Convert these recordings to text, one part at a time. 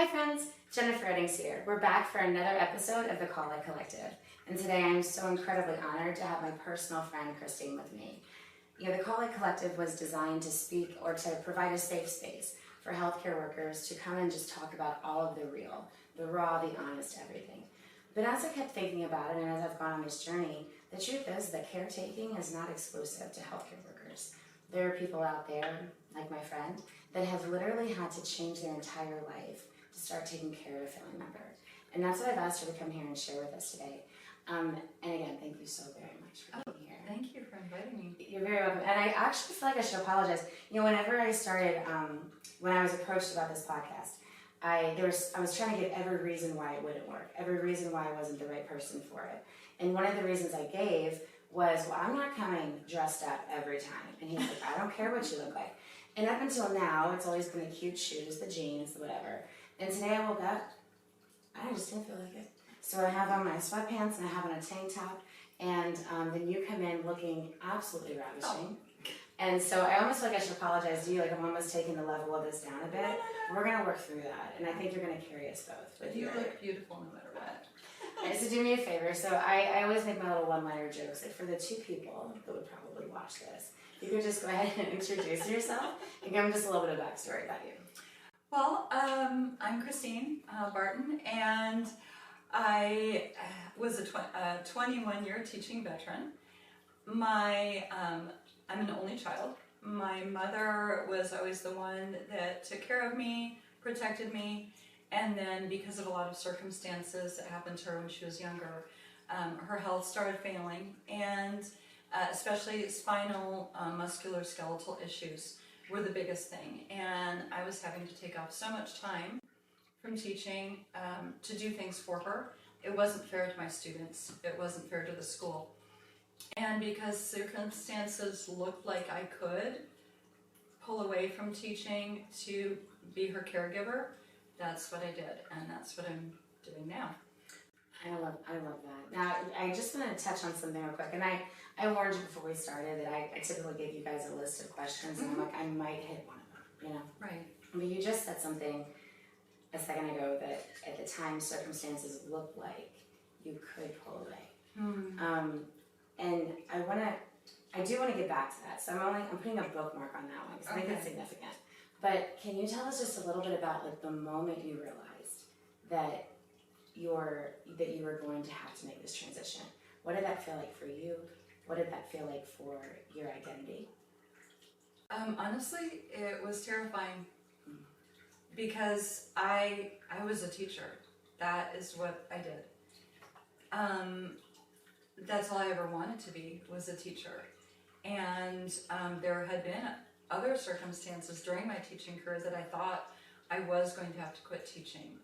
friends, Jennifer Eddings here. We're back for another episode of the Call It Collective. And today I'm so incredibly honored to have my personal friend Christine with me. You know, the Call It Collective was designed to speak or to provide a safe space for healthcare workers to come and just talk about all of the real, the raw, the honest, everything. But as I kept thinking about it and as I've gone on this journey, the truth is that caretaking is not exclusive to healthcare workers. There are people out there, like my friend, that have literally had to change their entire life to start taking care of a family member. And that's what I've asked her to come here and share with us today. And again, thank you so very much for being here. Thank you for inviting me. You're very welcome. And I actually feel like I should apologize. You know, whenever I started, when I was approached about this podcast, I was trying to give every reason why it wouldn't work, every reason why I wasn't the right person for it. And one of the reasons I gave was, well, I'm not coming dressed up every time. And he's like, I don't care what you look like. And up until now, it's always been the cute shoes, the jeans, the whatever. And today I woke up, I just didn't feel like it. So I have on my sweatpants and I have on a tank top. And then you come in looking absolutely ravishing. And so I almost feel like I should apologize to you, like I'm almost taking the level of this down a bit. No. We're gonna work through that, and I think you're gonna carry us both. With you look beautiful no matter what. So do me a favor, so I always make my little one-liner jokes, like for the two people that would probably watch this, you could just go ahead and introduce yourself and give them just a little bit of backstory about you. Well, I'm Christine Barton, and I was a 21-year teaching veteran. I'm an only child. My mother was always the one that took care of me, protected me, and then because of a lot of circumstances that happened to her when she was younger, her health started failing, and especially spinal, muscular, skeletal issues were the biggest thing. And I was having to take off so much time from teaching to do things for her. It wasn't fair to my students. It wasn't fair to the school. And because circumstances looked like I could pull away from teaching to be her caregiver, that's what I did, and that's what I'm doing now. I love that. Now, I just want to touch on something real quick, and I warned you before we started that I typically give you guys a list of questions, and I'm like, I might hit one of them, you know? Right. But you just said something a second ago that at the time circumstances looked like you could pull away. And I do want to get back to that. So I'm putting a bookmark on that one because I think it's significant. But can you tell us just a little bit about like the moment you realized that you were going to have to make this transition? What did that feel like for you? What did that feel like for your identity? Honestly, it was terrifying because I was a teacher. That is what I did. That's all I ever wanted to be, was a teacher. And there had been other circumstances during my teaching career that I thought I was going to have to quit teaching,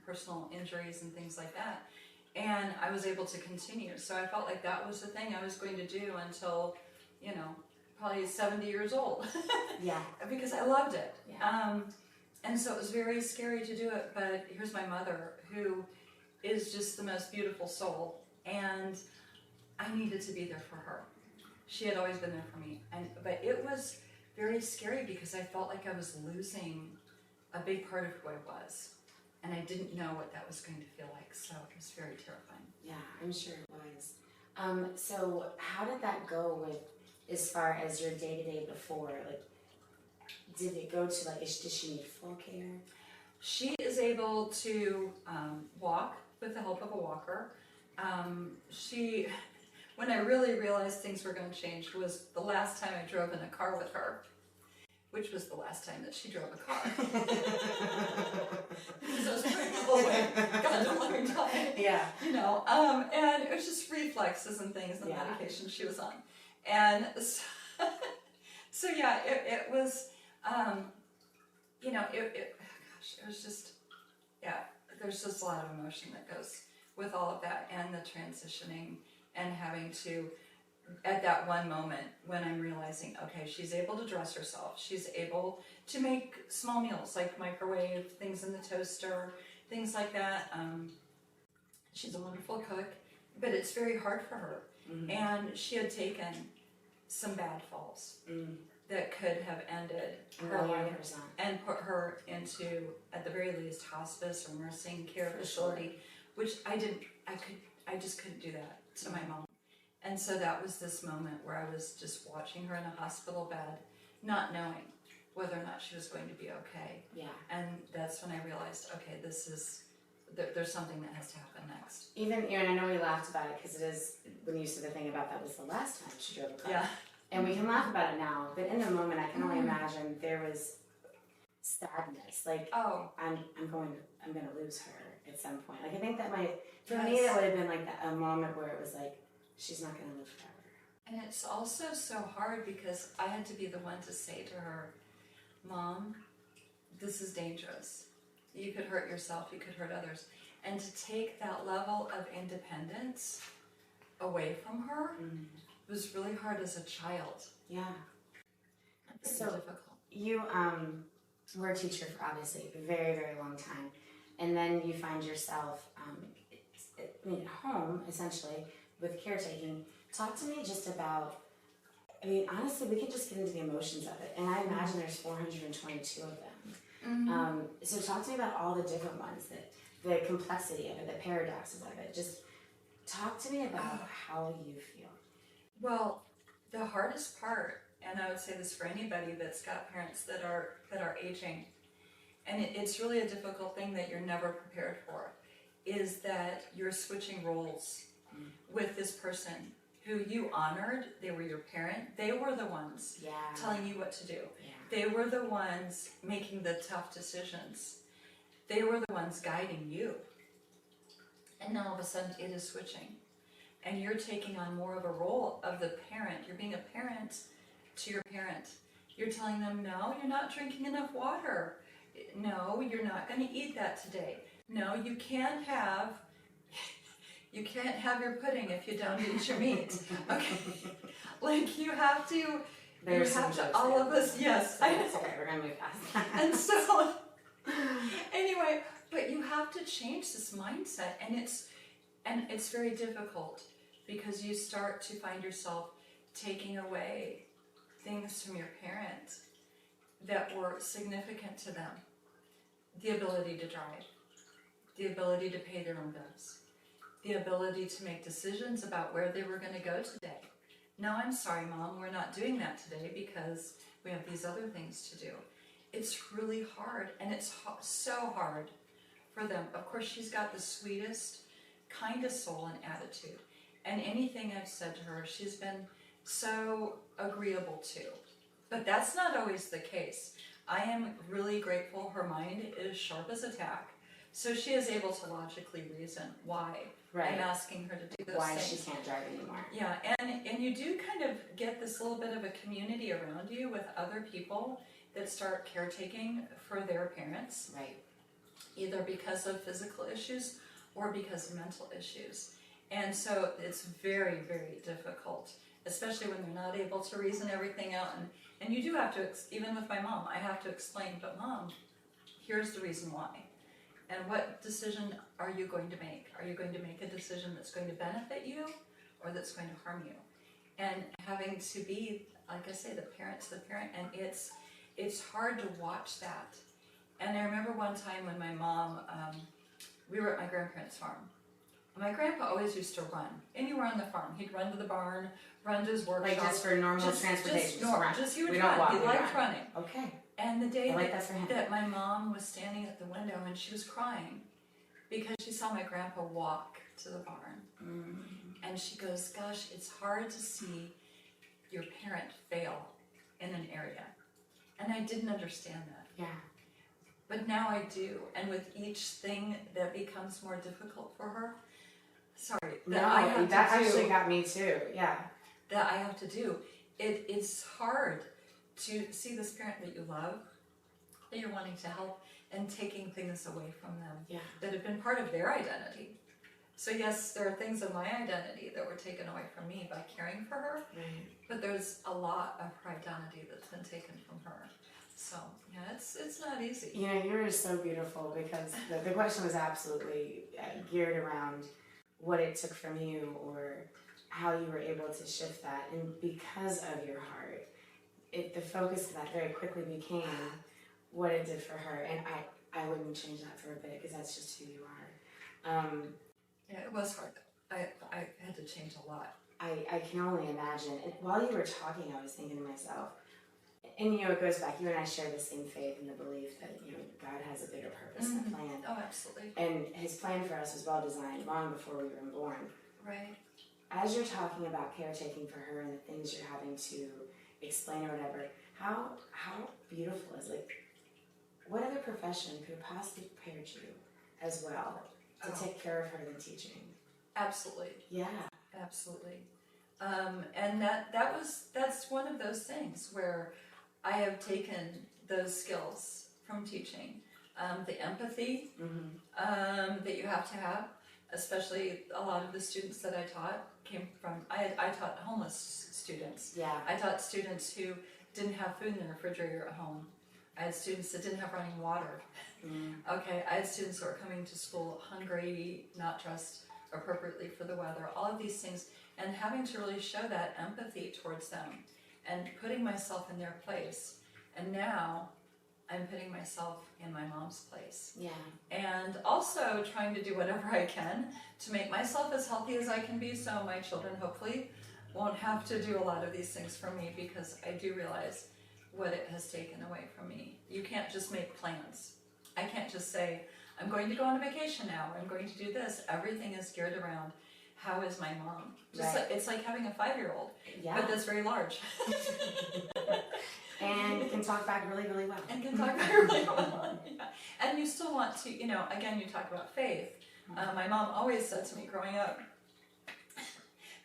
personal injuries and things like that. And I was able to continue. So I felt like that was the thing I was going to do until, you know, probably 70 years old. Yeah. Because I loved it. Yeah. And so it was very scary to do it, but here's my mother, who is just the most beautiful soul. And I needed to be there for her. She had always been there for me. But it was very scary because I felt like I was losing a big part of who I was. And I didn't know what that was going to feel like. So it was very terrifying. Yeah, I'm sure it was. So how did that go with, as far as your day-to-day before? Like, did it go to like, did she need full care? She is able to walk with the help of a walker. When I really realized things were going to change was the last time I drove in a car with her, which was the last time that she drove a car. Because I was pregnant away, God, a long time. Yeah. You know, and it was just reflexes and things, the medication she was on. And so yeah, it was, you know, it was just, yeah, there's just a lot of emotion that goes with all of that, and the transitioning, and having to, at that one moment when I'm realizing, okay, she's able to dress herself, she's able to make small meals, like microwave things in the toaster, things like that. She's a wonderful cook, but it's very hard for her. And she had taken some bad falls. that could have ended her life and put her into, at the very least, hospice or nursing care facility, which I just couldn't do that to my mom. And so that was this moment where I was just watching her in a hospital bed, not knowing whether or not she was going to be okay. Yeah. And that's when I realized, okay, there's something that has to happen next. Even, and I know we laughed about it because it is, when you said the thing about that was the last time she drove a car. Yeah. And we can laugh about it now, but in the moment, I can only imagine there was sadness. Like, I'm gonna lose her at some point. Like, I think that for me, that would have been like a moment where it was like, she's not gonna live forever. And it's also so hard because I had to be the one to say to her, Mom, this is dangerous. You could hurt yourself, you could hurt others. And to take that level of independence away from her was really hard as a child. Yeah. So difficult. You were a teacher for obviously a very, very long time. And then you find yourself at home, essentially, with caretaking. Talk to me just about, honestly, we could just get into the emotions of it. And I imagine there's 422 of them. So talk to me about all the different ones, the complexity of it, the paradoxes of it. Just talk to me about how you feel. Well, the hardest part, and I would say this for anybody that's got parents that are aging, and it's really a difficult thing that you're never prepared for, is that you're switching roles with this person who you honored. They were your parent. They were the ones telling you what to do. Yeah. They were the ones making the tough decisions. They were the ones guiding you. And now all of a sudden it is switching. And you're taking on more of a role of the parent. You're being a parent to your parent. You're telling them, no, you're not drinking enough water. No, you're not going to eat that today. No, you can't have your pudding if you don't eat your meat. Okay. Like you have to all of us, yes. I know. Okay, we're going to move past. And so anyway, but you have to change this mindset, and it's very difficult because you start to find yourself taking away things from your parents that were significant to them. The ability to drive, the ability to pay their own bills, the ability to make decisions about where they were going to go today. No, I'm sorry, Mom, we're not doing that today because we have these other things to do. It's really hard, and it's so hard for them. Of course, she's got the sweetest, kindest soul and attitude. And anything I've said to her, she's been so agreeable to. But that's not always the case. I am really grateful her mind is sharp as a tack. So she is able to logically reason why I'm asking her to do those why things. She can't drive anymore. Yeah, and you do kind of get this little bit of a community around you with other people that start caretaking for their parents. Right. Either because of physical issues or because of mental issues. And so it's very, very difficult, especially when they're not able to reason everything out. And you do have to, even with my mom, I have to explain, but Mom, here's the reason why. And what decision are you going to make? Are you going to make a decision that's going to benefit you or that's going to harm you? And having to be, like I say, the parent to the parent, and it's hard to watch that. And I remember one time when my mom, we were at my grandparents' farm. My grandpa always used to run anywhere on the farm. He'd run to the barn, run to his workshop. Like just for normal transportation. He would run. He liked running. Okay. And the day that my mom was standing at the window and she was crying because she saw my grandpa walk to the barn. And she goes, gosh, it's hard to see your parent fail in an area. And I didn't understand that. Yeah. But now I do. And with each thing that becomes more difficult for her, that actually got me too. Yeah. That I have to do. It's hard to see this parent that you love, that you're wanting to help, and taking things away from them that have been part of their identity. So yes, there are things of my identity that were taken away from me by caring for her, but there's a lot of her identity that's been taken from her. So yeah, it's not easy. You know, you're so beautiful because the question was absolutely geared around what it took from you or how you were able to shift that. And because of your heart, the focus of that very quickly became what it did for her, and I wouldn't change that for a bit because that's just who you are. Yeah, it was hard. I had to change a lot. I can only imagine. And while you were talking, I was thinking to myself, and it goes back. You and I share the same faith and the belief that God has a bigger purpose and a plan. Oh, absolutely. And His plan for us was well designed long before we were born. Right. As you're talking about caretaking for her and the things you're having to explain or whatever, how beautiful is it? What other profession could have possibly prepared you as well to take care of her than teaching? Absolutely. Yeah. Absolutely. And that's one of those things where I have taken those skills from teaching. The empathy that you have to have, especially a lot of the students that I taught came from, I taught homeless students. Yeah. I taught students who didn't have food in the refrigerator at home. I had students that didn't have running water. Okay, I had students who were coming to school hungry, not dressed appropriately for the weather, all of these things, and having to really show that empathy towards them and putting myself in their place. And now I'm putting myself in my mom's place. Yeah. And also trying to do whatever I can to make myself as healthy as I can be, so my children hopefully won't have to do a lot of these things for me, because I do realize what it has taken away from me. You can't just make plans. I can't just say, I'm going to go on a vacation now, or I'm going to do this. Everything is geared around, how is my mom? Just Right. like, it's like having a 5-year-old, Yeah. but that's very large. And can talk back really, really well. And can talk very well. Yeah. And you still want to, again, you talk about faith. My mom always said to me growing up,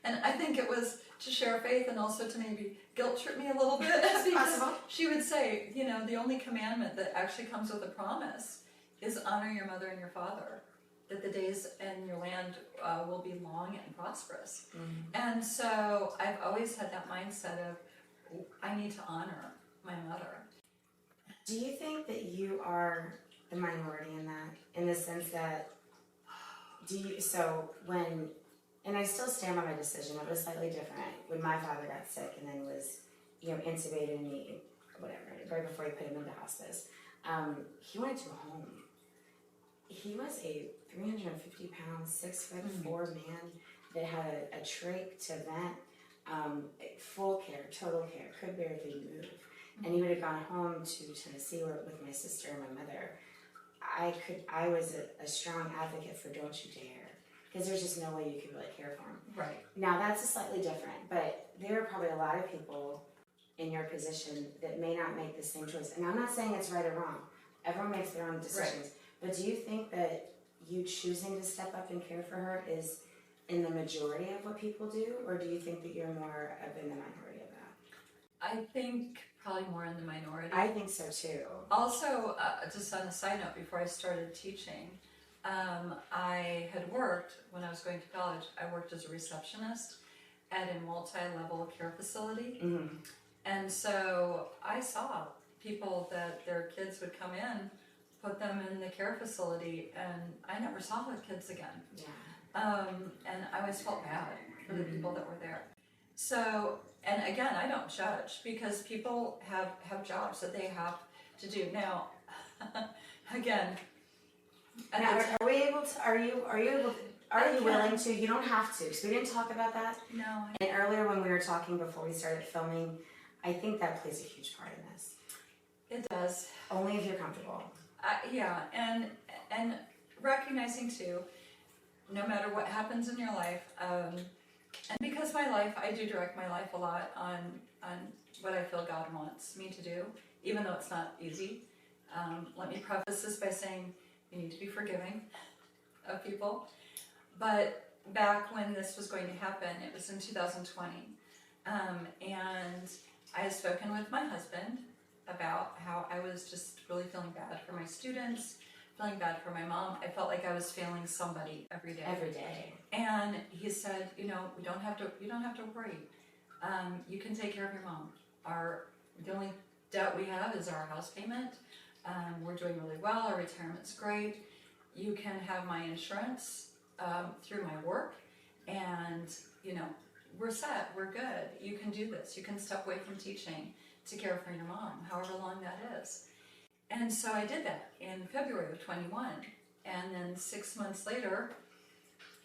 and I think it was to share faith and also to maybe guilt trip me a little bit. Because she would say, the only commandment that actually comes with a promise is honor your mother and your father, that the days in your land will be long and prosperous. And so I've always had that mindset of, I need to honor my mother. Do you think that you are the minority in that, in the sense that, and I still stand by my decision, it was slightly different when my father got sick and then was, intubated and right before he put him into hospice. He went to a home. He was a 350-pound, 6'4" man that had a trach to vent, full care, total care, could barely move. And he would have gone home to Tennessee with my sister and my mother. I was a strong advocate for don't you dare, because there's just no way you could really care for him. Right. Now that's a slightly different, but there are probably a lot of people in your position that may not make the same choice. And I'm not saying it's right or wrong. Everyone makes their own decisions. Right. But do you think that you choosing to step up and care for her is in the majority of what people do, or do you think that you're more in the minority of that? I think probably more in the minority. I think so too. Also, just on a side note, before I started teaching, I had worked, when I was going to college, I worked as a receptionist at a multi-level care facility. And so I saw people that their kids would come in, put them in the care facility, and I never saw the kids again. Yeah. And I always felt bad for the people that were there. So, and again, I don't judge, because people have jobs that they have to do. Now, again, now, are you willing to? You don't have to, because we didn't talk about that. No. And earlier when we were talking before we started filming, I think that plays a huge part in this. It does. Only if you're comfortable. Yeah, and recognizing too, no matter what happens in your life, and because I do direct my life a lot on what I feel God wants me to do, even though it's not easy. Let me preface this by saying you need to be forgiving of people. But back when this was going to happen, it was in 2020, and I had spoken with my husband about how I was just really feeling bad for my students, feeling bad for my mom. I felt like I was failing somebody every day. Every day. And he said, you don't have to worry. You can take care of your mom. The only debt we have is our house payment. We're doing really well. Our retirement's great. You can have my insurance through my work, and we're set. We're good. You can do this. You can step away from teaching to care for your mom, however long that is. And so I did that in February of 21. And then 6 months later,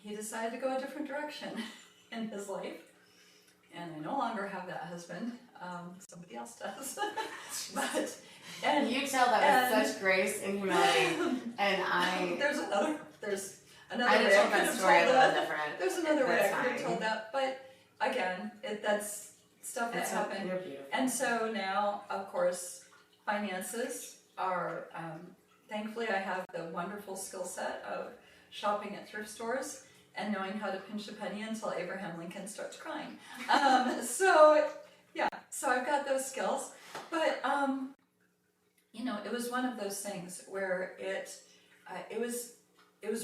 he decided to go a different direction in his life. And I no longer have that husband. Somebody else does. And you tell that with such grace and humility. And there's another I way just I told could that have story a told little that. different. There's another way I That's could have fine. told that. But again, that's stuff that happened. They're beautiful. And so now, of course, finances are, thankfully I have the wonderful skill set of shopping at thrift stores and knowing how to pinch a penny until Abraham Lincoln starts crying. So I've got those skills. But, it was one of those things where it was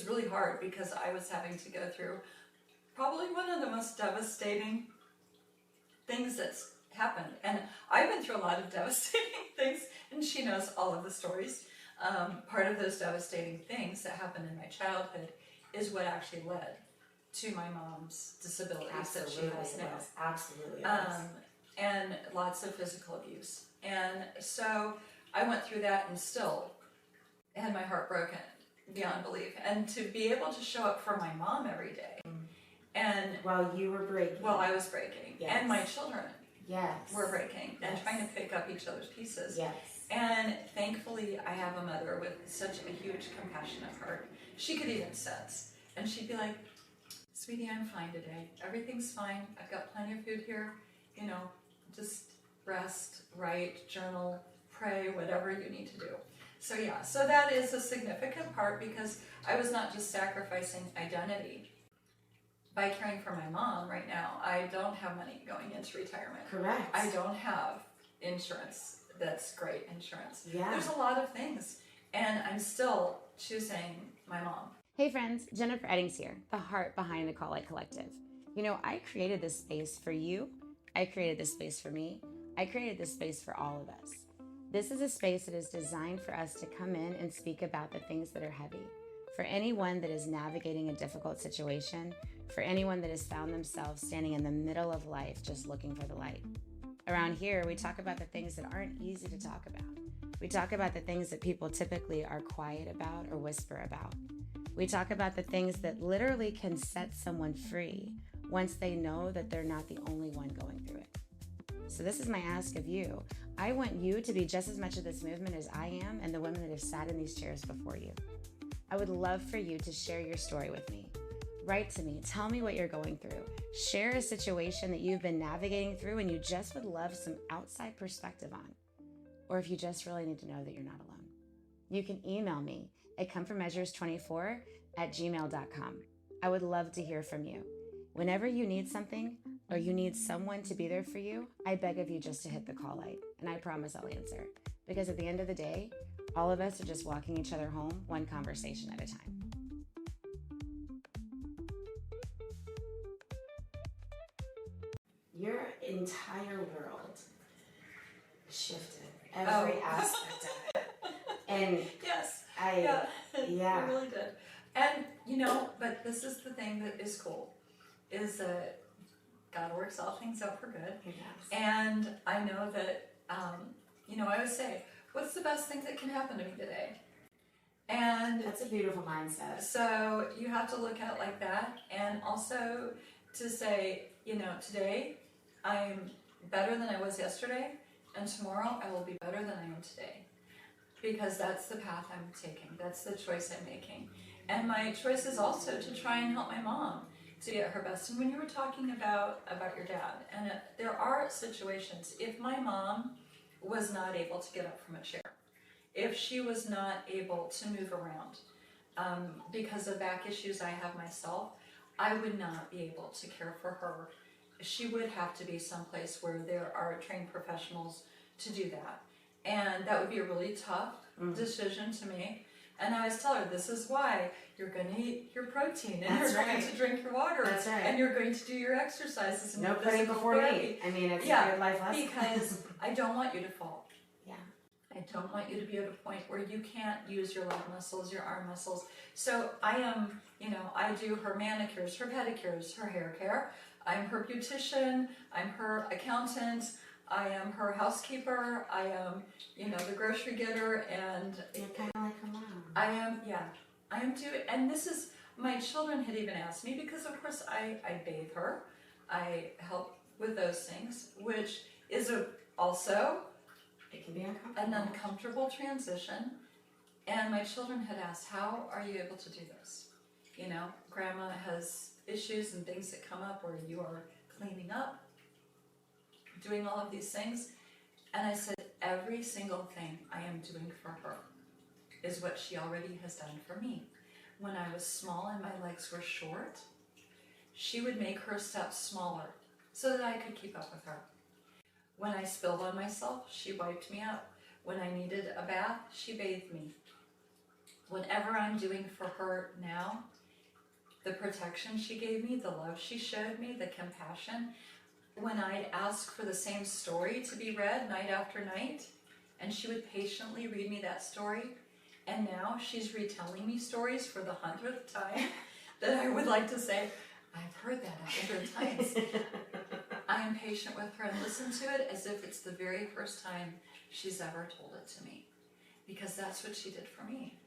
really hard because I was having to go through probably one of the most devastating things that's happened. And I've been through a lot of devastating things, and she knows all of the stories. Part of those devastating things that happened in my childhood is what actually led to my mom's disabilities that she has now. Absolutely. And lots of physical abuse. And so I went through that and still had my heart broken beyond belief. And to be able to show up for my mom every day. And while you were breaking. While I was breaking. Yes. And my children were breaking and Yes. trying to pick up each other's pieces. Yes. And thankfully, I have a mother with such a huge compassionate heart. She could even sense. And she'd be like, sweetie, I'm fine today. Everything's fine. I've got plenty of food here. Just rest, write, journal, pray, whatever you need to do. So so that is a significant part because I was not just sacrificing identity by caring for my mom right now. I don't have money going into retirement. Correct. I don't have insurance. That's great insurance. Yeah. There's a lot of things. And I'm still choosing my mom. Hey friends, Jennifer Eddings here, the heart behind the Call Light Collective. I created this space for you. I created this space for me. I created this space for all of us. This is a space that is designed for us to come in and speak about the things that are heavy. For anyone that is navigating a difficult situation, for anyone that has found themselves standing in the middle of life just looking for the light. Around here, we talk about the things that aren't easy to talk about. We talk about the things that people typically are quiet about or whisper about. We talk about the things that literally can set someone free once they know that they're not the only one going through it. So this is my ask of you. I want you to be just as much of this movement as I am and the women that have sat in these chairs before you. I would love for you to share your story with me. Write to me, tell me what you're going through. Share a situation that you've been navigating through and you just would love some outside perspective on. Or if you just really need to know that you're not alone. You can email me at comeformeasures24@gmail.com. I would love to hear from you. Whenever you need something or you need someone to be there for you, I beg of you just to hit the call light, and I promise I'll answer. Because at the end of the day, all of us are just walking each other home one conversation at a time. Your entire world shifted. Every aspect of it. And Yes. yeah. It really did. And, but this is the thing that is cool, is that God works all things out for good. Yes. And I know that, I always say, what's the best thing that can happen to me today? And That's a beautiful mindset. so you have to look at it like that, and also to say, today I'm better than I was yesterday, and tomorrow I will be better than I am today. Because that's the path I'm taking. That's the choice I'm making. And my choice is also to try and help my mom to be at her best. And when you were talking about your dad, and there are situations, if my mom was not able to get up from a chair, if she was not able to move around because of back issues I have myself, I would not be able to care for her. She would have to be someplace where there are trained professionals to do that. And that would be a really tough decision to make. And I always tell her, this is why you're going to eat your protein, and That's you're going right. to drink your water, That's right. and you're going to do your exercises and No your pudding physical before therapy. meat. I mean, it's a good life lesson. Because I don't want you to fall. Yeah. I don't want you to be at a point where you can't use your leg muscles, your arm muscles. So I am, I do her manicures, her pedicures, her hair care. I'm her beautician. I'm her accountant. I am her housekeeper. I am, the grocery getter, and You're kind of like her mom. I am too. And this is, my children had even asked me, because of course I bathe her. I help with those things, which is also It can be uncomfortable. an uncomfortable transition. And my children had asked, how are you able to do this? Grandma has issues and things that come up where you are cleaning up, doing all of these things. And I said, every single thing I am doing for her is what she already has done for me. When I was small and my legs were short, she would make her steps smaller so that I could keep up with her. When I spilled on myself, she wiped me up. When I needed a bath, she bathed me. Whatever I'm doing for her now, the protection she gave me, the love she showed me, the compassion, when I'd ask for the same story to be read night after night, and she would patiently read me that story, and now she's retelling me stories for the 100th time that I would like to say, I've heard that 100 times. I am patient with her and listen to it as if it's the very first time she's ever told it to me, because that's what she did for me.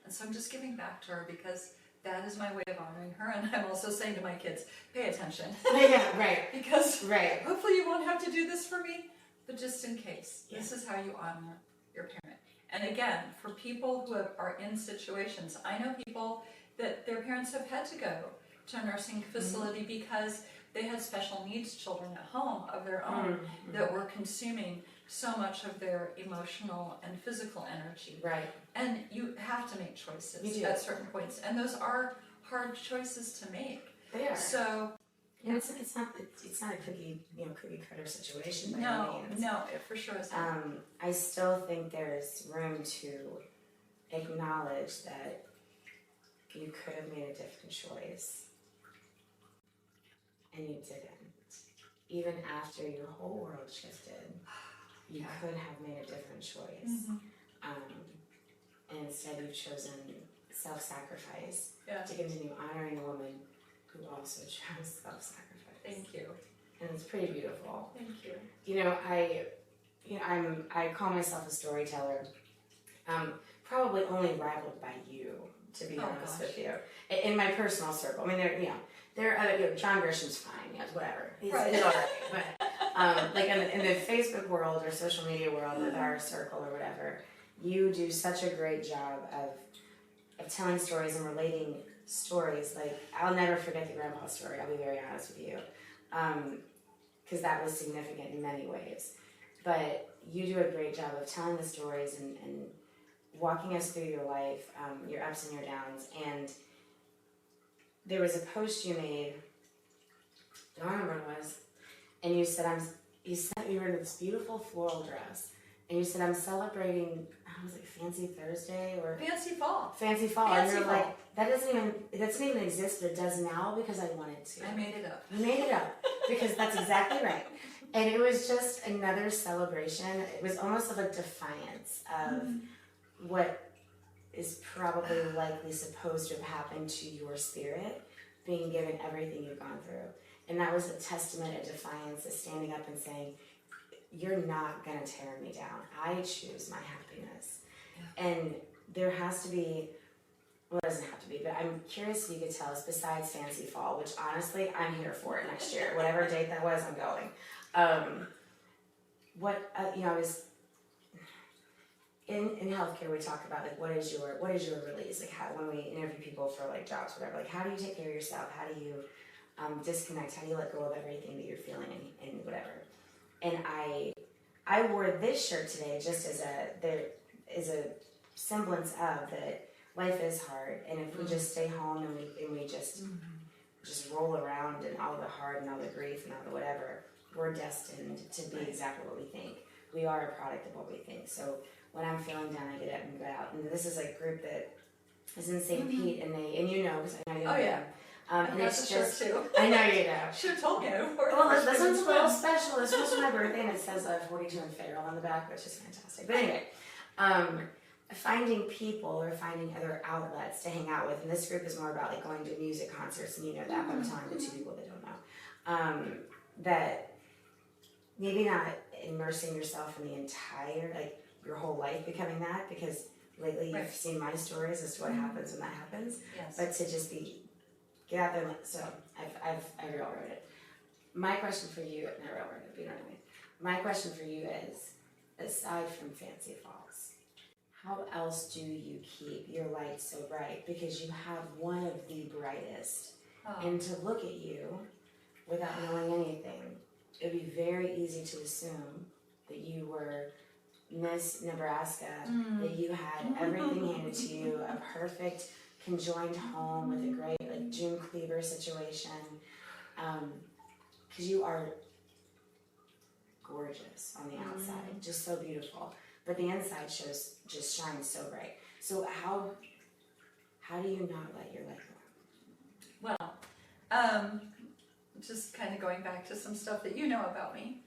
And so I'm just giving back to her, because that is my way of honoring her. And I'm also saying to my kids, pay attention. Yeah, right. Because Right. hopefully you won't have to do this for me, but just in case, this is how you honor your parent. And again, for people who are in situations, I know people that their parents have had to go to a nursing facility because they had special needs children at home of their own that were consuming so much of their emotional and physical energy. Right. And you have to make choices You do. at certain points, and those are hard choices to make. They are. So And it's not a cookie cutter situation by no, any means. no, it for sure is not. I still think there's room to acknowledge that you could have made a different choice, and you didn't. Even after your whole world shifted, you could have made a different choice. And instead you've chosen self-sacrifice to continue honoring a woman who also chose self-sacrifice. Thank you. And it's pretty beautiful. Thank you. I call myself a storyteller. Probably only rivaled by you, to be honest with you, in my personal circle. I mean, John Grisham's fine, whatever. He's all right. But like in the Facebook world or social media world with our circle or whatever, you do such a great job of telling stories and relating stories. Like, I'll never forget the grandpa story, I'll be very honest with you, because that was significant in many ways. But you do a great job of telling the stories and walking us through your life, your ups and your downs. And there was a post you made, I don't remember what it was, and you said, you were in this beautiful floral dress, and you said, I'm celebrating, Fancy Thursday or Fancy fall. Fancy fall. Fancy and you're fall. like, that doesn't even exist, but it does now because I wanted to. I made it up. You made it up because that's exactly right. And it was just another celebration. It was almost of a defiance of what is probably likely supposed to have happened to your spirit, being given everything you've gone through. And that was a testament, a defiance, a standing up and saying, you're not going to tear me down. I choose my happiness. Yeah. And there has to be, well, it doesn't have to be, but I'm curious if you could tell us, besides Fancy Fall, which honestly, I'm here for it next year. Whatever date that was, I'm going. I was in healthcare, we talk about like what is your release, like how, when we interview people for like jobs, whatever, like how do you take care of yourself, how do you disconnect, how do you let go of everything that you're feeling and whatever. And I wore this shirt today just as there is a semblance of that life is hard, and if we just stay home and we just roll around in all the hard and all the grief and all the whatever, we're destined to be exactly what we think. We are a product of what we think. So when I'm feeling down, I get up and go out. And this is a group that is in St. Pete, and you know, because I know you know them. And it's just, too. I know you know. Should have told me. Well, this one's a little special. This was my birthday, and it says 42 and Feral on the back, which is fantastic. But anyway, finding people or finding other outlets to hang out with, and this group is more about like going to music concerts, and you know that, but I'm telling the two people that don't know, that maybe not immersing yourself in the entire, like your whole life becoming that, because lately you've seen my stories as to what happens when that happens. Yes. But to just get out there. So I railroaded it. My question for you, not railroaded, but you know what I mean. My question for you is, aside from Fancy Falls, how else do you keep your light so bright? Because you have one of the brightest. Oh. And to look at you without knowing anything, it would be very easy to assume that you were Miss Nebraska, that you had everything handed to you, a perfect conjoined home with a great like June Cleaver situation, because you are gorgeous on the outside, just so beautiful, but the inside just shines so bright. So how do you not let your light go out? Well, just kind of going back to some stuff that you know about me.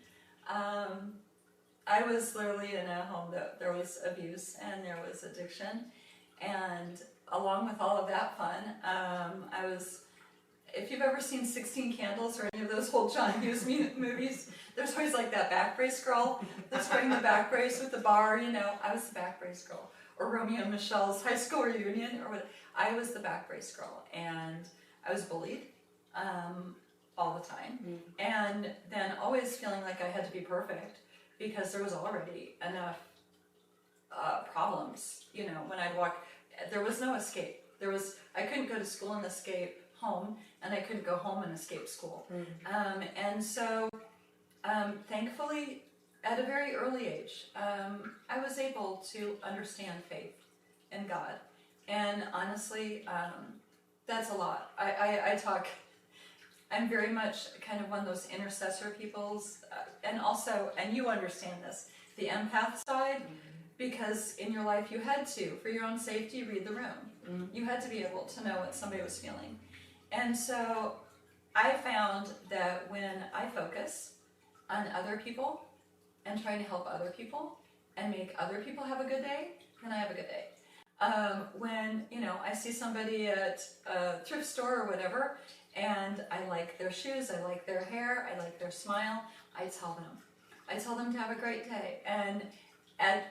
I was literally in a home that there was abuse and there was addiction, and along with all of that fun, I was, if you've ever seen 16 Candles or any of those old John Hughes movies, there's always like that back brace girl that's wearing the back brace with the bar, you know, I was the back brace girl. Or Romeo and Michelle's high school reunion, or what, I was the back brace girl, and I was bullied all the time, and then always feeling like I had to be perfect, because there was already enough problems, you know, when I'd walk, there was no escape. I couldn't go to school and escape home, and I couldn't go home and escape school. And so, thankfully, at a very early age, I was able to understand faith in God. And honestly, that's a lot. I'm very much kind of one of those intercessor peoples, and also, and you understand this, the empath side, because in your life you had to, for your own safety, read the room. You had to be able to know what somebody was feeling. And so I found that when I focus on other people and trying to help other people and make other people have a good day, then I have a good day. When, you know, I see somebody at a thrift store or whatever, and I like their shoes, I like their hair, I like their smile, I tell them to have a great day. And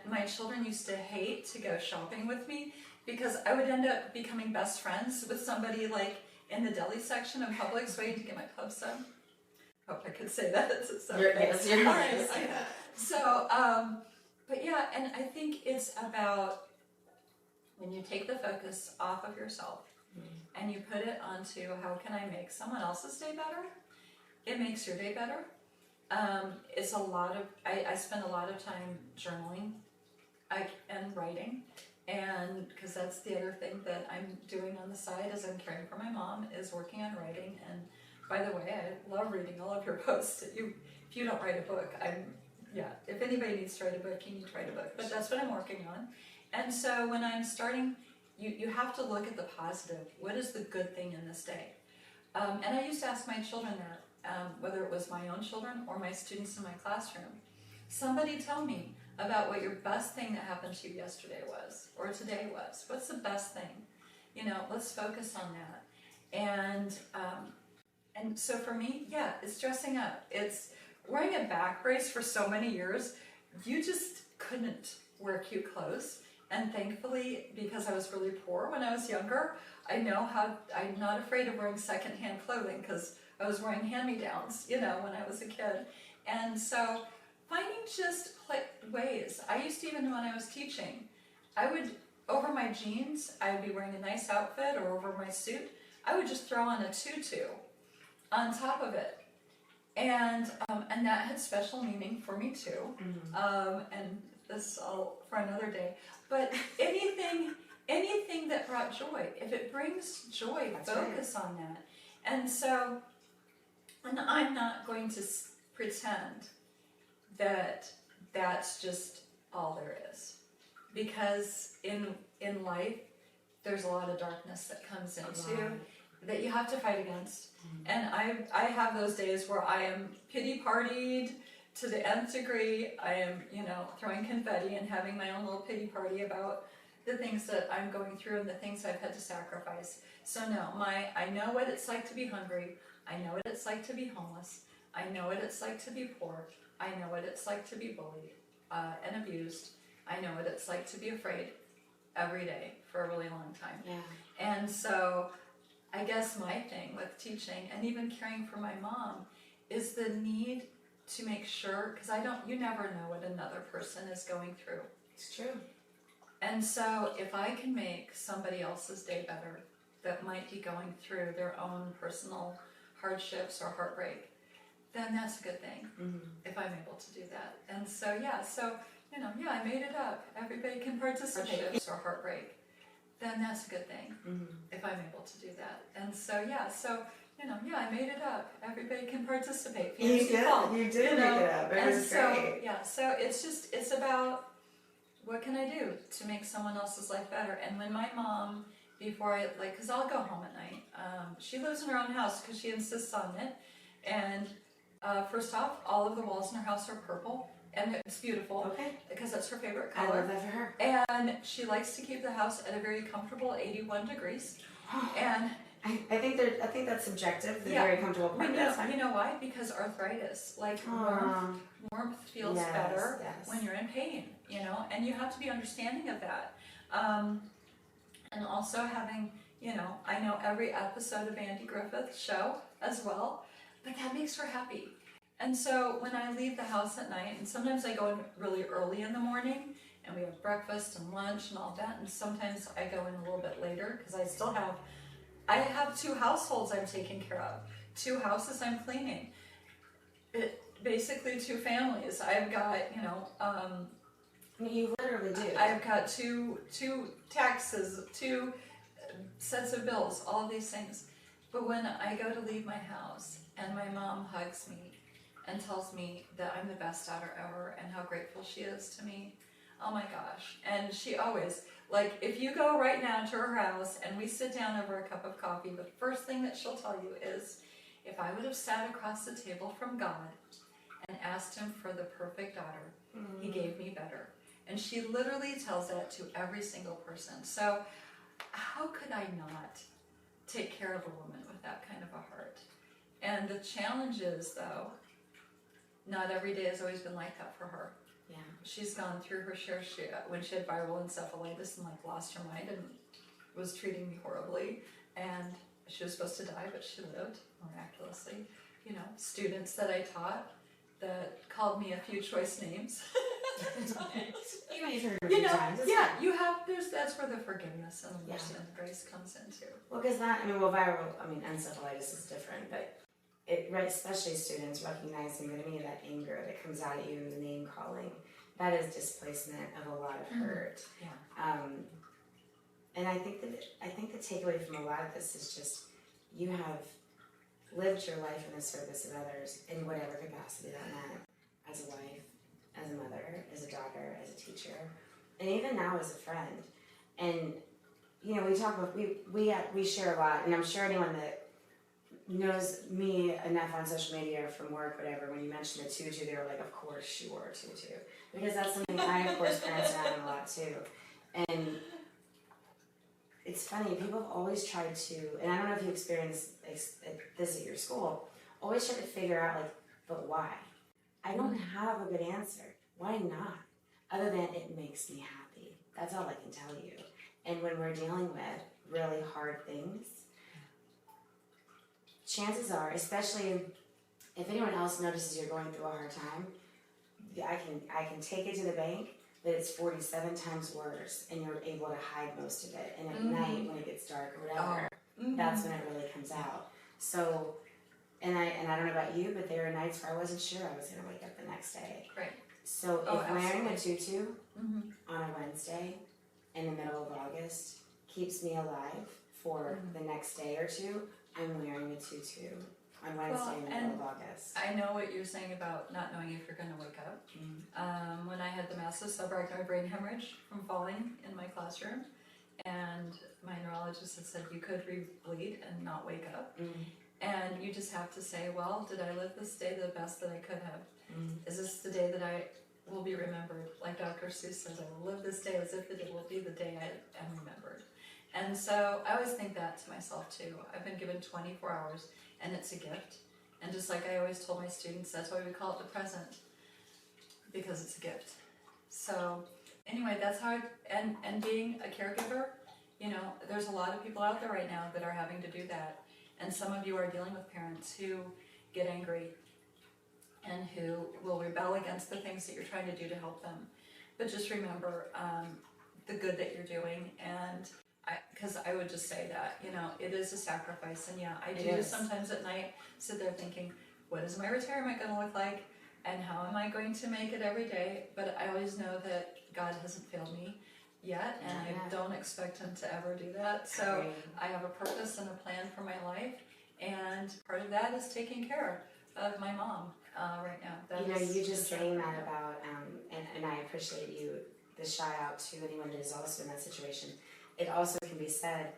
my children used to hate to go shopping with me, because I would end up becoming best friends with somebody like in the deli section of Publix waiting to get my pubs done. Hope I could say that. Yes, you're right. So, but yeah, and I think it's about when you take the focus off of yourself and you put it onto how can I make someone else's day better, it makes your day better. It's a lot of, I spend a lot of time journaling and writing, and because that's the other thing that I'm doing on the side as I'm caring for my mom, is working on writing. And by the way, I love reading all of your posts. If you don't write a book, if anybody needs to write a book, you need to write a book. But that's what I'm working on. And so when I'm starting, you have to look at the positive. What is the good thing in this day? And I used to ask my children that, whether it was my own children or my students in my classroom. Somebody tell me about what your best thing that happened to you yesterday was, or today was. What's the best thing? You know, let's focus on that. And so for me, yeah, it's dressing up. It's wearing a back brace for so many years. You just couldn't wear cute clothes. And thankfully, because I was really poor when I was younger, I know how, I'm not afraid of wearing secondhand clothing, because I was wearing hand-me-downs, you know, when I was a kid. And so finding just ways. I used to, even when I was teaching, I would, over my jeans, I would be wearing a nice outfit, or over my suit, I would just throw on a tutu on top of it. And that had special meaning for me too. And this all for another day. But anything that brought joy, if it brings joy, focus on that. And so, and I'm not going to pretend that that's just all there is, because in life there's a lot of darkness that comes into that you have to fight against. And I have those days where I am pity partied to the nth degree. I am, you know, throwing confetti and having my own little pity party about the things that I'm going through and the things I've had to sacrifice. So no, I know what it's like to be hungry. I know what it's like to be homeless. I know what it's like to be poor. I know what it's like to be bullied and abused. I know what it's like to be afraid every day for a really long time. Yeah. And so I guess my thing with teaching and even caring for my mom is the need to make sure, because you never know what another person is going through. It's true. And so if I can make somebody else's day better that might be going through their own personal hardships or heartbreak, then that's a good thing, if I'm able to do that. And so, I made it up. Everybody can participate. Hardships or heartbreak, then that's a good thing, if I'm able to do that. And so, I made it up. Everybody can participate. You did make it up. It was great. Yeah, so it's about, what can I do to make someone else's life better? And when my mom, because I'll go home at night, she lives in her own house because she insists on it. And first off, all of the walls in her house are purple, and it's beautiful. Okay. Because that's her favorite color. I love that for her. And she likes to keep the house at a very comfortable 81 degrees. And I think that's subjective. The very comfortable part. You know why? Because arthritis, warmth feels better when you're in pain. And you have to be understanding of that. And also having, I know every episode of Andy Griffith's show as well, but that makes her happy. And so when I leave the house at night, and sometimes I go in really early in the morning, and we have breakfast and lunch and all that, and sometimes I go in a little bit later because I have 2 households I'm taking care of, 2 houses I'm cleaning, basically 2 families. I've got, you literally do. I've got two taxes, 2 sets of bills, all of these things. But when I go to leave my house and my mom hugs me and tells me that I'm the best daughter ever and how grateful she is to me, oh my gosh. And she always, if you go right now to her house and we sit down over a cup of coffee, the first thing that she'll tell you is, if I would have sat across the table from God and asked him for the perfect daughter, he gave me better. And she literally tells that to every single person. So how could I not take care of a woman with that kind of a heart? And the challenge is, though, not every day has always been like that for her. Yeah. She's gone through her share. When she had viral encephalitis and lost her mind and was treating me horribly, and she was supposed to die, but she lived miraculously. Students that I taught that called me a few choice names. You've heard it a few times. You have. That's where the forgiveness and the mercy and the grace comes into. Well, because encephalitis is different, but especially students recognizing that any of that anger that comes out at you in the name calling, that is displacement of a lot of hurt. Yeah. And I think the takeaway from a lot of this is just, you have lived your life in the service of others in whatever capacity that meant, as a wife, as a mother, as a daughter, as a teacher, and even now as a friend. And we talk about we share a lot, and I'm sure anyone that knows me enough on social media or from work, whatever, when you mention the tutu, they were like, of course she wore a tutu, because that's something I of course parents around a lot too. And it's funny, people have always tried to, and I don't know if you experienced this at your school, always try to figure out but why? I don't have a good answer. Why not? Other than it makes me happy. That's all I can tell you. And when we're dealing with really hard things, chances are, especially if anyone else notices you're going through a hard time, I can take it to the bank that it's 47 times worse, and you're able to hide most of it. And at night, when it gets dark or whatever, that's when it really comes out. So, and I don't know about you, but there are nights where I wasn't sure I was going to wake up the next day. Right. So if wearing a absolutely. tutu on a Wednesday in the middle of August keeps me alive for the next day or two, I'm wearing a tutu on Wednesday in the middle of August. I know what you're saying about not knowing if you're going to wake up. When I had the massive subarachnoid brain hemorrhage from falling in my classroom, and my neurologist had said you could re-bleed and not wake up. And you just have to say, well, did I live this day the best that I could have? Is this the day that I will be remembered? Like Dr. Seuss says, I will live this day as if it will be the day I am remembered. And so I always think that to myself too. I've been given 24 hours, and it's a gift. And just like I always told my students, that's why we call it the present. because it's a gift. So anyway, that's how and being a caregiver, you know, there's a lot of people out there right now that are having to do that. And some of you are dealing with parents who get angry and who will rebel against the things that you're trying to do to help them. But just remember the good that you're doing, and because I would just say that, you know, it is a sacrifice. And yeah, I do sometimes at night sit there thinking, what is my retirement going to look like? And how am I going to make it every day? But I always know that God hasn't failed me yet, and I don't expect him to ever do that. So I have a purpose and a plan for my life, and part of that is taking care of my mom right now. That you know, you just saying that about, and I appreciate you, the shout out to anyone that is also in that situation. It also can be said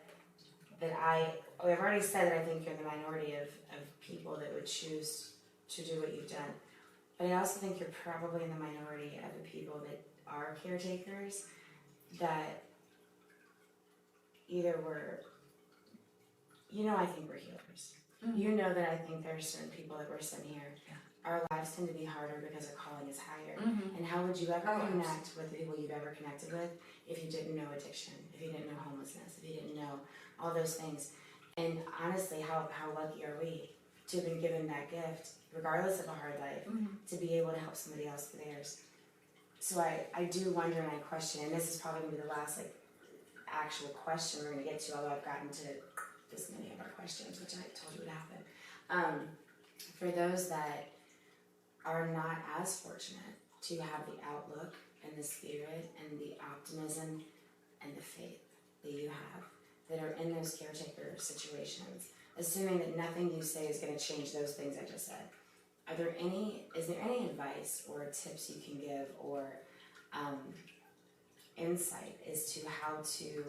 that I've already said that I think you're the minority of people that would choose to do what you've done. But I also think you're probably in the minority of the people that are caretakers that either were, you know, I think we're healers. Mm-hmm. You know that I think there are certain people that we're sent here. Yeah. Our lives tend to be harder because our calling is higher. Mm-hmm. And how would you ever connect with the people you've ever connected with if you didn't know addiction, if you didn't know homelessness, if you didn't know all those things? And honestly, how lucky are we to have been given that gift, regardless of a hard life, to be able to help somebody else with theirs. So I do wonder, and I question, and this is probably going to be the last actual question we're going to get to, although I've gotten to this many of our questions, which I told you would happen. For those that are not as fortunate to have the outlook and the spirit and the optimism and the faith that you have, that are in those caretaker situations, assuming that nothing you say is going to change those things I just said, is there any advice or tips you can give or insight as to how to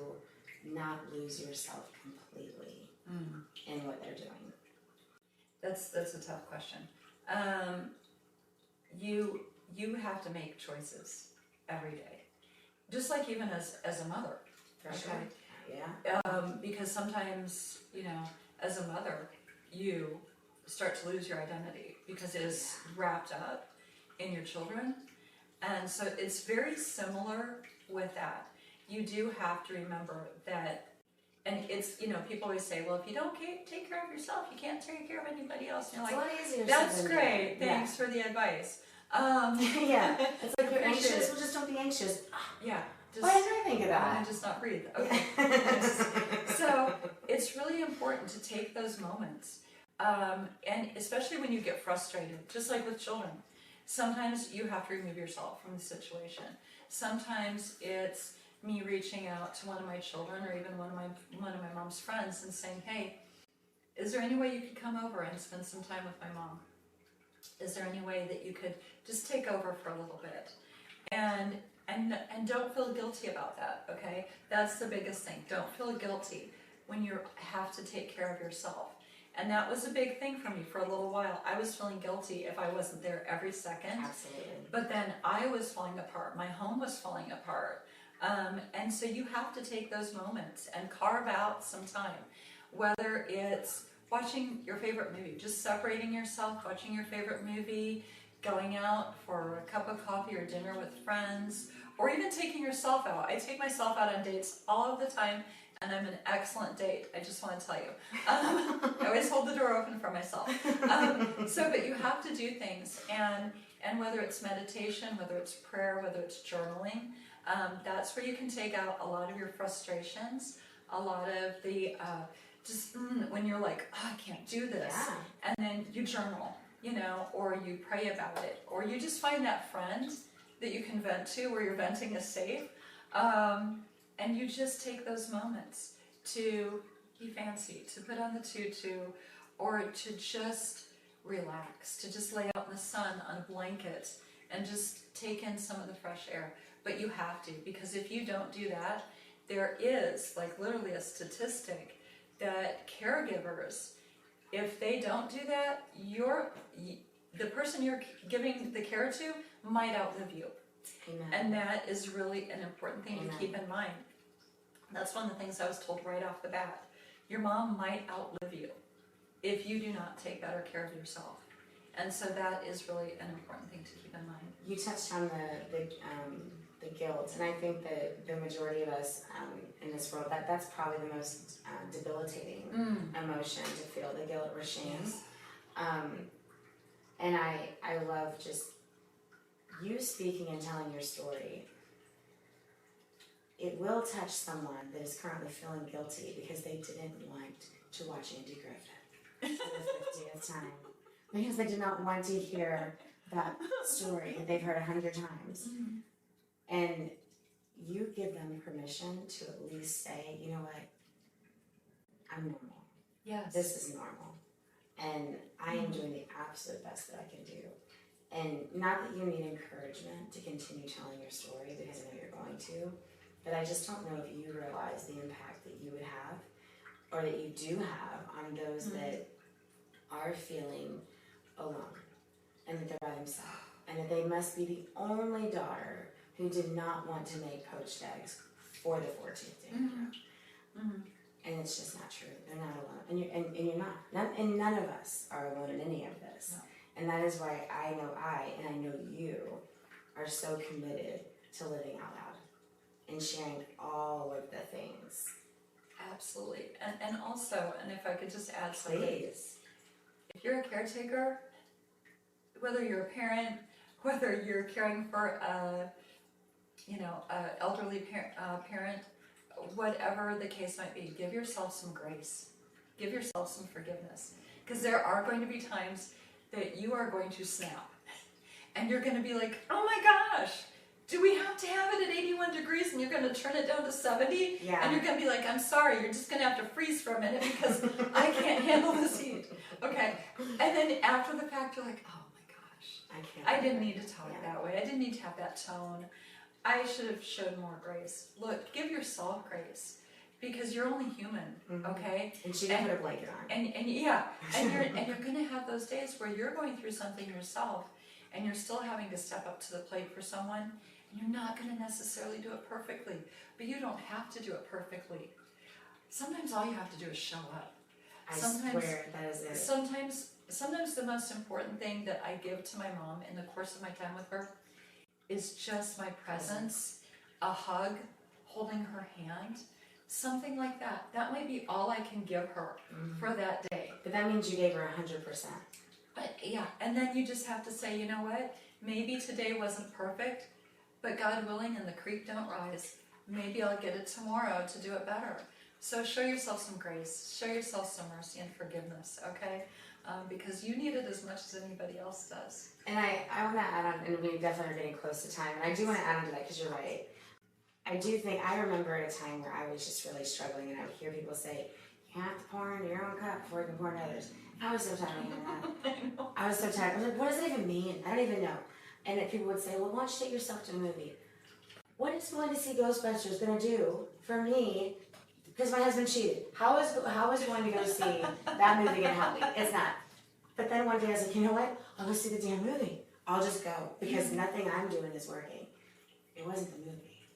not lose yourself completely in what they're doing? That's a tough question. You have to make choices every day, just like even as a mother. For sure. Yeah. Because sometimes, you know, as a mother, you start to lose your identity because it is wrapped up in your children. And so it's very similar with that. You do have to remember that, and it's, you know, people always say, well, if you don't take care of yourself, you can't take care of anybody else. And you're like, that's great. Thanks for the advice. Yeah. It's like, you're anxious. Well, just don't be anxious. Yeah. Why did I think of that? And just not breathe. Okay. So it's really important to take those moments. And especially when you get frustrated, just like with children. Sometimes you have to remove yourself from the situation. Sometimes it's me reaching out to one of my children or even one of my mom's friends and saying, hey, is there any way you could come over and spend some time with my mom? Is there any way that you could just take over for a little bit? And don't feel guilty about that, okay? That's the biggest thing. Don't feel guilty when you have to take care of yourself. And that was a big thing for me for a little while. I was feeling guilty if I wasn't there every second. Absolutely. But then I was falling apart. My home was falling apart. And so you have to take those moments and carve out some time. Whether it's watching your favorite movie, just separating yourself, watching your favorite movie, going out for a cup of coffee or dinner with friends, or even taking yourself out. I take myself out on dates all of the time, and I'm an excellent date, I just want to tell you. I always hold the door open for myself. But you have to do things, and whether it's meditation, whether it's prayer, whether it's journaling, that's where you can take out a lot of your frustrations, a lot of the, when you're like, oh, I can't do this, and then you journal, you know, or you pray about it, or you just find that friend that you can vent to where your venting is safe, and you just take those moments to be fancy, to put on the tutu, or to just relax, to just lay out in the sun on a blanket and just take in some of the fresh air. But you have to, because if you don't do that, there is like literally a statistic that caregivers, if they don't do that, the person you're giving the care to might outlive you. Amen. And that is really an important thing to keep in mind. That's one of the things I was told right off the bat. Your mom might outlive you if you do not take better care of yourself. And so that is really an important thing to keep in mind. You touched on the guilt, and I think that the majority of us in this world, that's probably the most debilitating emotion, to feel the guilt or shame. Yes. And I love just you speaking and telling your story. It will touch someone that is currently feeling guilty because they didn't want to watch Andy Griffith for the 50th time. Because they did not want to hear that story that they've heard 100 times. And you give them permission to at least say, you know what, I'm normal. Yes. This is normal. And I am doing the absolute best that I can do. And not that you need encouragement to continue telling your story, because I know you're going to, but I just don't know if you realize the impact that you would have, or that you do have, on those that are feeling alone, and that they're by themselves, and that they must be the only daughter who did not want to make poached eggs for the 14th day. And it's just not true. They're not alone, and you're not. And none of us are alone in any of this. No. And that is why I know you are so committed to living out loud and sharing all of the things. Absolutely. And also, and if I could just add something. Please. If you're a caretaker, whether you're a parent, whether you're caring for a elderly parent, whatever the case might be, give yourself some grace. Give yourself some forgiveness. Because there are going to be times that you are going to snap. And you're going to be like, oh my gosh, do we have to have it at 81 degrees and you're going to turn it down to 70? Yeah. And you're going to be like, I'm sorry, you're just going to have to freeze for a minute because I can't handle this heat. Okay. And then after the fact, you're like, oh my gosh, I didn't need to talk that way. I didn't need to have that tone. I should have showed more grace. Look, give yourself grace, because you're only human, okay? And she didn't put a blanket on. And you're going to have those days where you're going through something yourself, and you're still having to step up to the plate for someone, and you're not going to necessarily do it perfectly, but you don't have to do it perfectly. Sometimes all you have to do is show up. I swear that is it. Sometimes the most important thing that I give to my mom in the course of my time with her is just my presence, a hug, holding her hand, something like that. That might be all I can give her for that day. But that means you gave her 100%. But yeah, and then you just have to say, you know what? Maybe today wasn't perfect, but God willing and the creek don't rise. Maybe I'll get it tomorrow to do it better. So show yourself some grace, show yourself some mercy and forgiveness, okay? Because you need it as much as anybody else does. And I want to add on, and we definitely are getting close to time, and I do want to add on to that because you're right. I remember at a time where I was just really struggling, and I would hear people say, you have to pour into your own cup before you can pour into others. I was so tired of hearing that. I was so tired. I was like, what does that even mean? I don't even know. And then people would say, well, why don't you take yourself to a movie? What is going to see Ghostbusters going to do for me? Because my husband cheated. How is going to go see that movie going to help me? It's not. But then one day I was like, you know what? I'll go see the damn movie. I'll just go. Because nothing I'm doing is working. It wasn't the movie.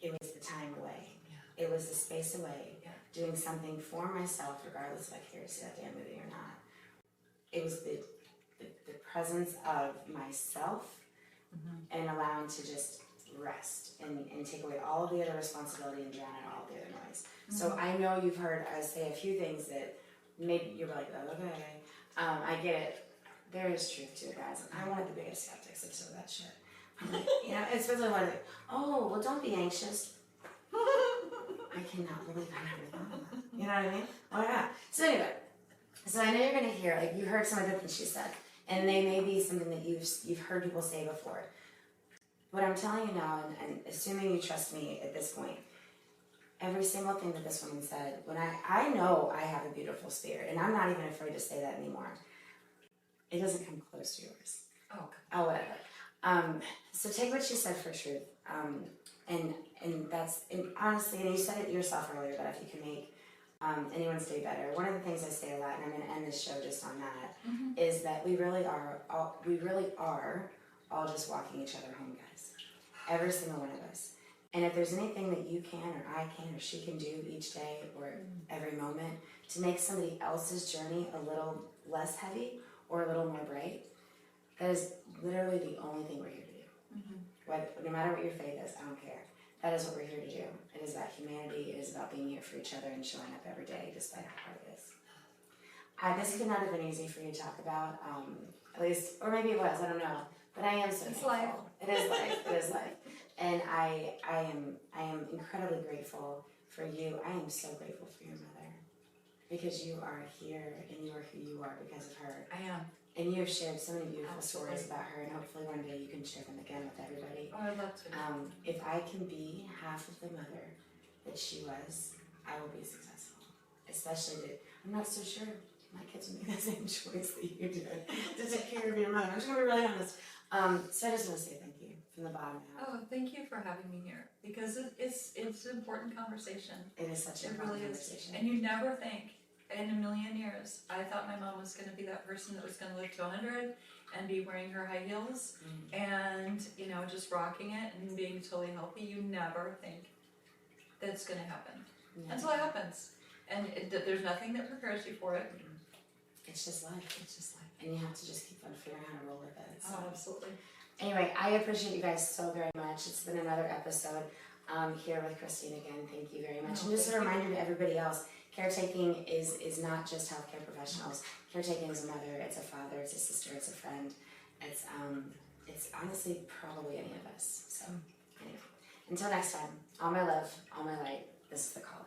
It was the time away. Yeah. It was the space away. Yeah. Doing something for myself, regardless if I care to see that damn movie or not. It was the presence of myself and allowing to just rest and take away all of the other responsibility and drown out all the other noise. So I know you've heard us say a few things that maybe you're like, oh, okay. I get it. There is truth to it, guys. I'm one of the biggest skeptics of some of that shit. I'm like, especially when I'm like, oh, well, don't be anxious. I cannot believe I never thought of that. You know what I mean? Oh my God. So anyway, I know you're going to hear, like, you heard some of the things she said, and they may be something that you've heard people say before. What I'm telling you now, and assuming you trust me at this point, every single thing that this woman said, when I know I have a beautiful spirit, and I'm not even afraid to say that anymore. It doesn't come close to yours. Oh, whatever. So take what she said for truth. And that's, and honestly, and you said it yourself earlier, that if you can make anyone's day better. One of the things I say a lot, and I'm going to end this show just on that, is that we really are all just walking each other home, guys. Every single one of us. And if there's anything that you can, or I can, or she can do each day or every moment to make somebody else's journey a little less heavy, or a little more bright, that is literally the only thing we're here to do. No matter what your faith is, I don't care. That is what we're here to do. It is about humanity. It is about being here for each other and showing up every day, despite how hard it is. This could not have been easy for you to talk about, at least, or maybe it was. I don't know. But I am so thankful. Life. It is life. It is life. And I am incredibly grateful for you. I am so grateful for your mother, because you are here and you are who you are because of her. I am. And you have shared so many beautiful Absolutely. stories about her, and hopefully one day you can share them again with everybody. Oh, I'd love to. If I can be half of the mother that she was, I will be successful. Especially I'm not so sure my kids will make the same choice that you did to take care of your mother. I'm just going to be really honest. So I just want to say thank you from the bottom up. Oh, thank you for having me here, because it's an important conversation. It is such an It important really conversation. is. And you never think, in a million years, I thought my mom was going to be that person that was going to live to 100 and be wearing her high heels and, just rocking it and being totally healthy. You never think that's going to happen until it happens. And there's nothing that prepares you for it. It's just life. It's just like, And you have to just keep on figuring out how to roll with it. So. oh, absolutely. Anyway, I appreciate you guys so very much. It's been another episode here with Christine again. Thank you very much. And just a reminder to everybody else, caretaking is not just healthcare professionals. Caretaking is a mother, it's a father, it's a sister, it's a friend. It's honestly probably any of us. So anyway, until next time, all my love, all my light, this is The Calling.